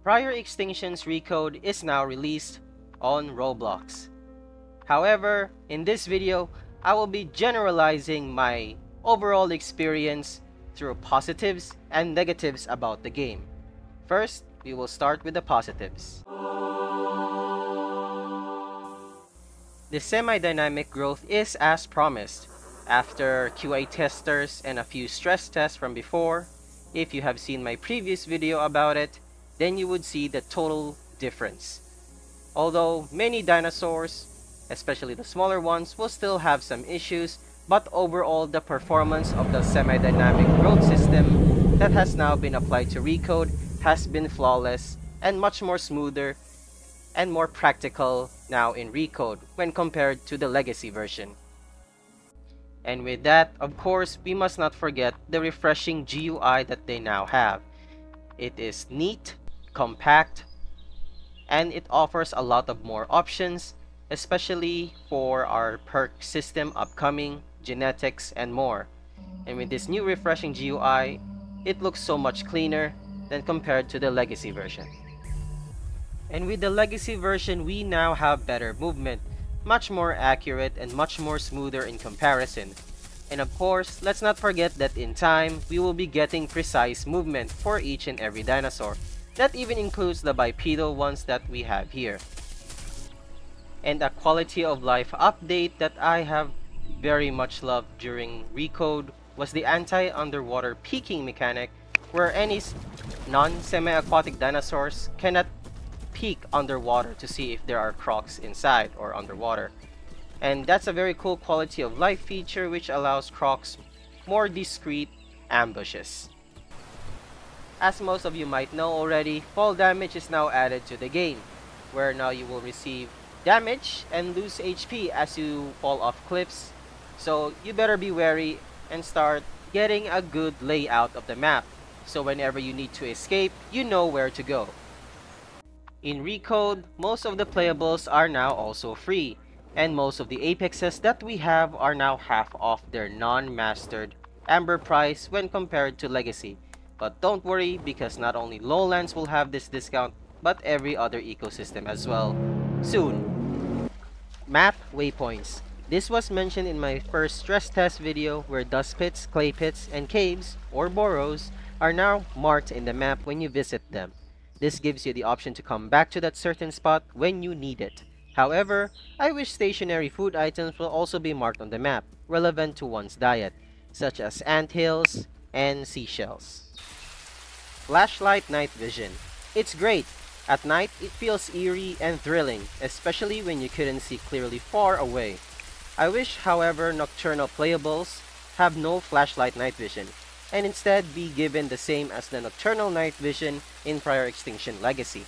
Prior Extinction's Recode is now released on Roblox. However, in this video, I will be generalizing my overall experience through positives and negatives about the game. First, we will start with the positives. The semi-dynamic growth is as promised. After QA testers and a few stress tests from before, if you have seen my previous video about it, then you would see the total difference. Although many dinosaurs, especially the smaller ones, will still have some issues, but overall the performance of the semi-dynamic growth system that has now been applied to Recode has been flawless and much more smoother and more practical now in Recode when compared to the legacy version. And with that, of course, we must not forget the refreshing GUI that they now have. It is neat, compact, and it offers a lot of more options, especially for our perk system upcoming, genetics, and more. And with this new refreshing GUI, it looks so much cleaner than compared to the legacy version. And with the legacy version, we now have better movement, much more accurate and much more smoother in comparison. And of course, let's not forget that in time, we will be getting precise movement for each and every dinosaur. That even includes the bipedal ones that we have here. And a quality of life update that I have very much loved during Recode was the anti-underwater peeking mechanic, where any non-semi-aquatic dinosaurs cannot peek underwater to see if there are crocs inside or underwater. And that's a very cool quality of life feature which allows crocs more discreet ambushes. As most of you might know already, fall damage is now added to the game, where now you will receive damage and lose HP as you fall off cliffs. So you better be wary and start getting a good layout of the map, so whenever you need to escape, you know where to go. In Recode, most of the playables are now also free, and most of the apexes that we have are now half off their non-mastered amber price when compared to legacy. But don't worry, because not only Lowlands will have this discount, but every other ecosystem as well soon. Map waypoints. This was mentioned in my first stress test video, where dust pits, clay pits, and caves or burrows are now marked in the map when you visit them. This gives you the option to come back to that certain spot when you need it. However, I wish stationary food items will also be marked on the map, relevant to one's diet, such as anthills and seashells. Flashlight night vision. It's great. At night, it feels eerie and thrilling, especially when you couldn't see clearly far away. I wish, however, nocturnal playables have no flashlight night vision, and instead be given the same as the nocturnal night vision in prior Extinction Legacy.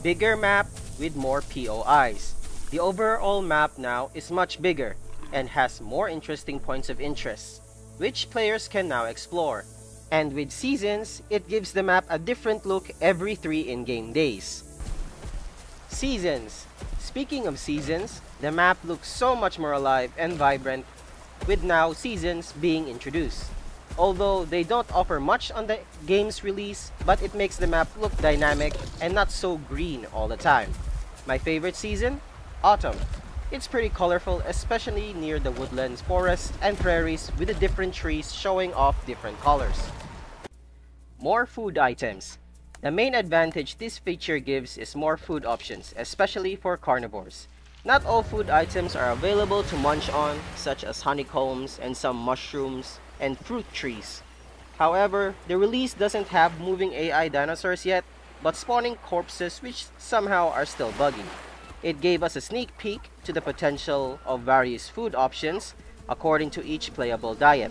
Bigger map with more POIs. The overall map now is much bigger and has more interesting points of interest, which players can now explore. And with seasons, it gives the map a different look every 3 in-game days. Seasons. Speaking of seasons, the map looks so much more alive and vibrant with now seasons being introduced. Although they don't offer much on the game's release, but it makes the map look dynamic and not so green all the time. My favorite season? Autumn. It's pretty colorful, especially near the woodlands, forests, and prairies with the different trees showing off different colors. More food items. The main advantage this feature gives is more food options, especially for carnivores. Not all food items are available to munch on, such as honeycombs and some mushrooms and fruit trees. However, the release doesn't have moving AI dinosaurs yet, but spawning corpses which somehow are still buggy. It gave us a sneak peek to the potential of various food options according to each playable diet.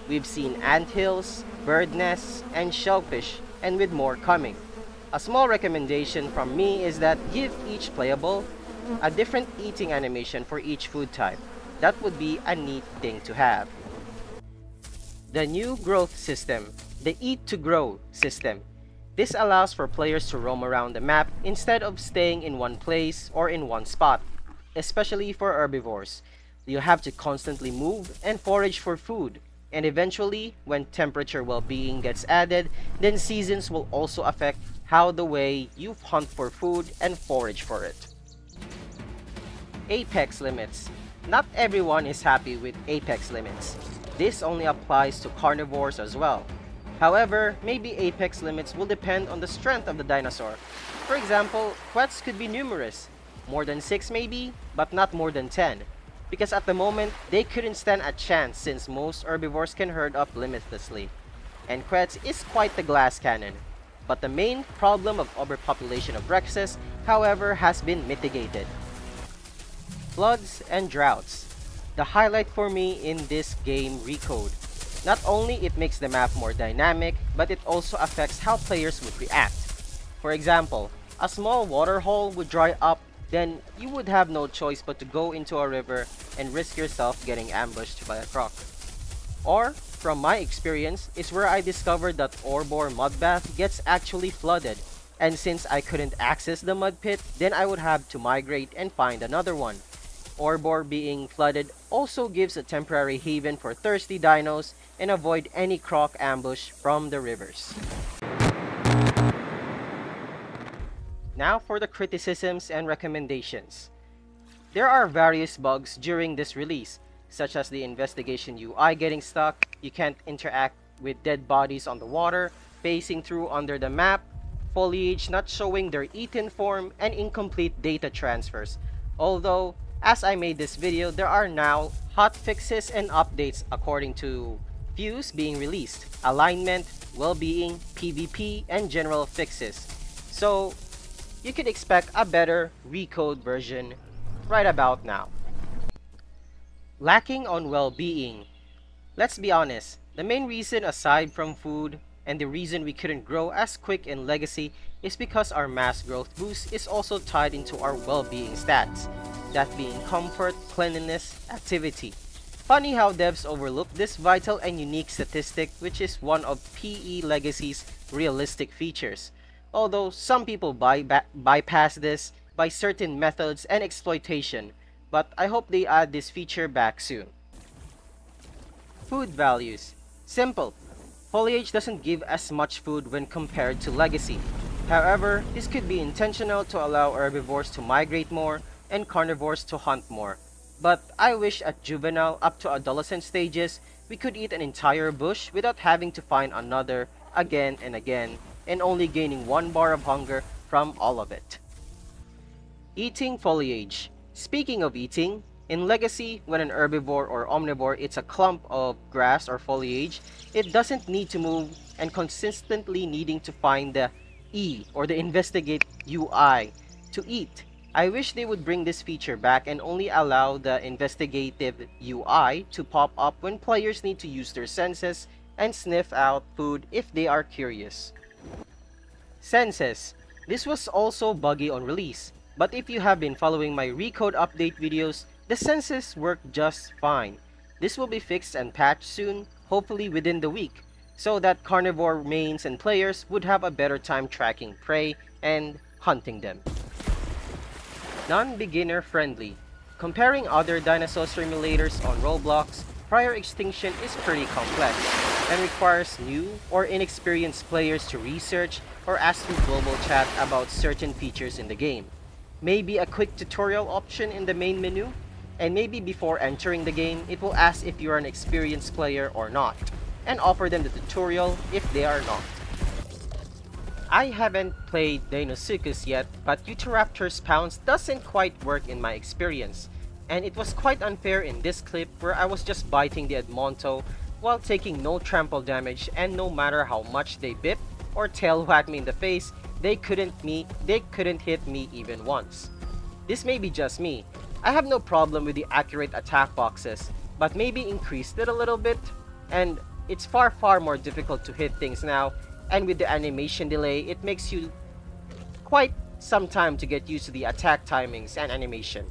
We've seen anthills, bird nests, and shellfish, and with more coming. A small recommendation from me is that give each playable a different eating animation for each food type. That would be a neat thing to have. The new growth system, the Eat to Grow system. This allows for players to roam around the map instead of staying in one place or in one spot, especially for herbivores. You have to constantly move and forage for food. And eventually, when temperature well-being gets added, then seasons will also affect how the way you hunt for food and forage for it. Apex limits. Not everyone is happy with apex limits. This only applies to carnivores as well. However, maybe apex limits will depend on the strength of the dinosaur. For example, quets could be numerous, more than 6 maybe, but not more than 10. Because at the moment, they couldn't stand a chance since most herbivores can herd up limitlessly. And quets is quite the glass cannon. But the main problem of overpopulation of rexes, however, has been mitigated. Floods and droughts. The highlight for me in this game Recode. Not only it makes the map more dynamic, but it also affects how players would react. For example, a small water hole would dry up, then you would have no choice but to go into a river and risk yourself getting ambushed by a croc. Or, from my experience, is where I discovered that Orbor mud bath gets actually flooded, and since I couldn't access the mud pit, then I would have to migrate and find another one. Orbor being flooded also gives a temporary haven for thirsty dinos and avoid any croc ambush from the rivers. Now for the criticisms and recommendations. There are various bugs during this release, such as the investigation UI getting stuck, you can't interact with dead bodies on the water, pacing through under the map, foliage not showing their eaten form, and incomplete data transfers. Although, as I made this video, there are now hot fixes and updates according to views being released, alignment, well-being, PvP, and general fixes. So, you could expect a better Recode version right about now. Lacking on well-being. Let's be honest, the main reason aside from food and the reason we couldn't grow as quick in Legacy is because our mass growth boost is also tied into our well-being stats, that being comfort, cleanliness, activity. Funny how devs overlook this vital and unique statistic, which is one of PE Legacy's realistic features. Although some people bypass this by certain methods and exploitation, but I hope they add this feature back soon. Food values. Simple. Foliage doesn't give as much food when compared to Legacy. However, this could be intentional to allow herbivores to migrate more and carnivores to hunt more. But I wish at juvenile up to adolescent stages, we could eat an entire bush without having to find another again and again, and only gaining 1 bar of hunger from all of it. Eating foliage. Speaking of eating, in Legacy, when an herbivore or omnivore eats a clump of grass or foliage, it doesn't need to move and consistently needing to find the E or the investigate UI to eat. I wish they would bring this feature back and only allow the investigative UI to pop up when players need to use their senses and sniff out food if they are curious. Senses. This was also buggy on release, but if you have been following my Recode update videos, the senses work just fine. This will be fixed and patched soon, hopefully within the week, so that carnivore mains and players would have a better time tracking prey and hunting them. Non-beginner friendly. Comparing other dinosaur simulators on Roblox, prior Extinction is pretty complex and requires new or inexperienced players to research or ask through global chat about certain features in the game. Maybe a quick tutorial option in the main menu, and maybe before entering the game, it will ask if you are an experienced player or not, and offer them the tutorial if they are not. I haven't played Deinosuchus yet, but Utahraptor's pounce doesn't quite work in my experience, and it was quite unfair in this clip where I was just biting the Edmonto while taking no trample damage, and no matter how much they bit or tail whack me in the face, they couldn't hit me even once. This may be just me. I have no problem with the accurate attack boxes, but maybe increased it a little bit, and it's far more difficult to hit things now, and with the animation delay, it makes you quite some time to get used to the attack timings and animation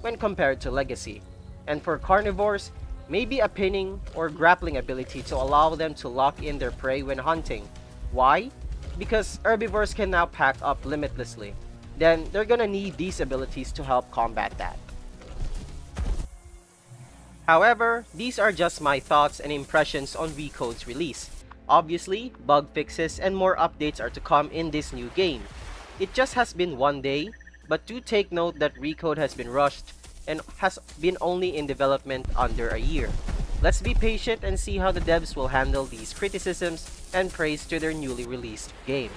when compared to Legacy. And for carnivores, maybe a pinning or grappling ability to allow them to lock in their prey when hunting. Why? Because herbivores can now pack up limitlessly. Then they're gonna need these abilities to help combat that. However, these are just my thoughts and impressions on Recode's release. Obviously, bug fixes and more updates are to come in this new game. It just has been one day, but do take note that Recode has been rushed and has been only in development under a year. Let's be patient and see how the devs will handle these criticisms and praise to their newly released game.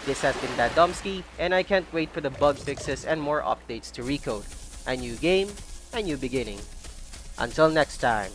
This has been Dadomski, and I can't wait for the bug fixes and more updates to Recode. A new game, a new beginning. Until next time.